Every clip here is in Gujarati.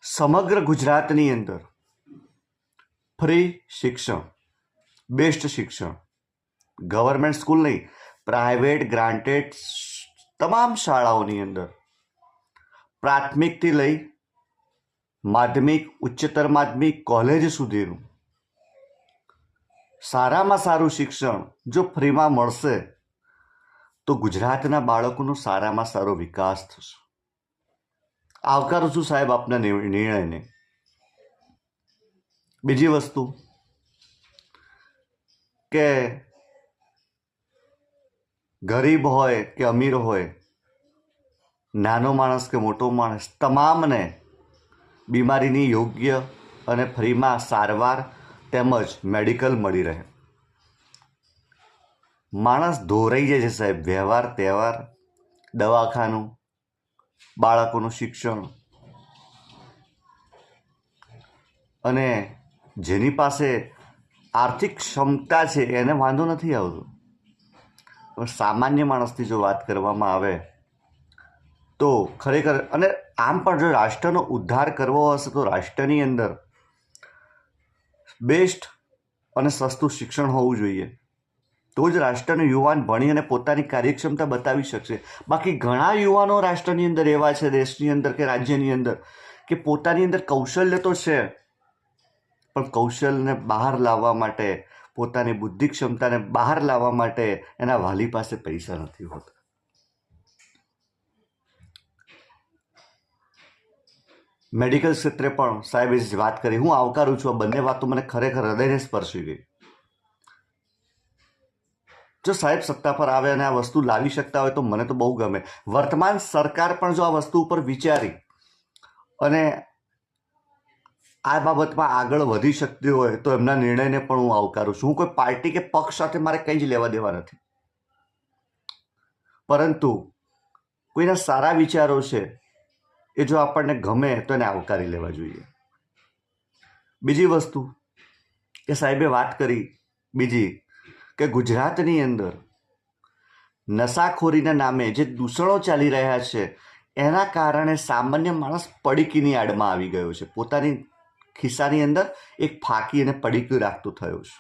સમગ્ર ગુજરાતની અંદર ફ્રી શિક્ષણ, બેસ્ટ શિક્ષણ, ગવર્મેન્ટ સ્કૂલ નહીં, પ્રાઇવેટ ગ્રાન્ટેડ તમામ શાળાઓની અંદર પ્રાથમિકથી લઈ માધ્યમિક, ઉચ્ચતર માધ્યમિક, કોલેજ સુધીનું સારામાં સારું શિક્ષણ જો ફ્રીમાં મળશે તો ગુજરાતના બાળકોનો સારામાં સારો વિકાસ થશે. આવકારું છું સાહેબ આપના નિર્ણયને. બીજી વસ્તુ કે ગરીબ હોય કે અમીર હોય, નાનો માણસ કે મોટો માણસ, તમામને બીમારીની યોગ્ય અને ફ્રીમાં સારવાર તેમજ મેડિકલ મળી રહે. માણસ ધોરાઈ જાય છે સાહેબ. વ્યવહાર તહેવાર, દવાખાનું, બાળકોનું શિક્ષણ, અને જેની પાસે આર્થિક ક્ષમતા છે એને વાંધો નથી આવતો. પણ સામાન્ય માણસની જો વાત કરવામાં આવે તો ખરેખર, અને આમ પણ જો રાષ્ટ્રનો ઉદ્ધાર કરવો હશે તો રાષ્ટ્રની અંદર બેસ્ટ અને સસ્તું શિક્ષણ હોવું જોઈએ. તો જ રાષ્ટ્રનો યુવાન ભણી અને પોતાની કાર્યક્ષમતા બતાવી શકશે. બાકી ઘણા યુવાનો રાષ્ટ્રની અંદર એવા છે, દેશની અંદર કે રાજ્યની અંદર, કે પોતાની અંદર કૌશલ્ય તો છે પણ કૌશલ્યને બહાર લાવવા માટે, પોતાની બુદ્ધિ ક્ષમતાને બહાર લાવવા માટે એના વાલી પાસે પૈસા નથી હોતા. મેડિકલ ક્ષેત્રે પણ સાહેબે જ વાત કરી, હું આવકારું છું. આ બંને વાતો મને ખરેખર હૃદયને સ્પર્શી ગઈ. જો સાહેબ સત્તા પર આવે અને આ વસ્તુ લાવી શકતા હોય તો મને તો બહુ ગમે. વર્તમાન સરકાર પણ જો આ વસ્તુ ઉપર વિચારી અને આ બાબતમાં આગળ વધી શકતી હોય તો એમના નિર્ણયને પણ હું આવકારું છું. હું કોઈ પાર્ટી કે પક્ષ સાથે મારે કંઈ જ લેવા દેવા નથી, પરંતુ કોઈના સારા વિચારો છે એ જો આપણને ગમે તો એને આવકારી લેવા જોઈએ. બીજી વસ્તુ કે સાહેબે વાત કરી બીજી, કે ગુજરાતની અંદર નશાખોરીના નામે જે દૂષણો ચાલી રહ્યા છે એના કારણે સામાન્ય માણસ પડીકીની આડમાં આવી ગયો છે. પોતાની ખિસ્સાની અંદર એક ફાંકી અને પડીકું રાખતો થયો છે.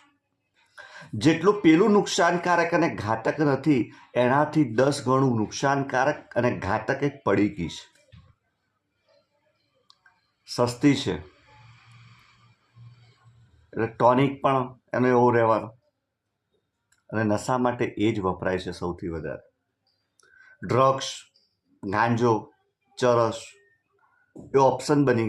જેટલું પેલું નુકસાનકારક અને ઘાતક નથી, એનાથી 10 ગણું નુકસાનકારક અને ઘાતક એક પડીકી છે. સસ્તી છે એટલે ટોનિક પણ એનો એવો રહેવાનો, અને નશા માટે એ જ વપરાય છે સૌથી વધારે. ડ્રગ્સ, ગાંજો, ચરસ એ ઓપ્શન બની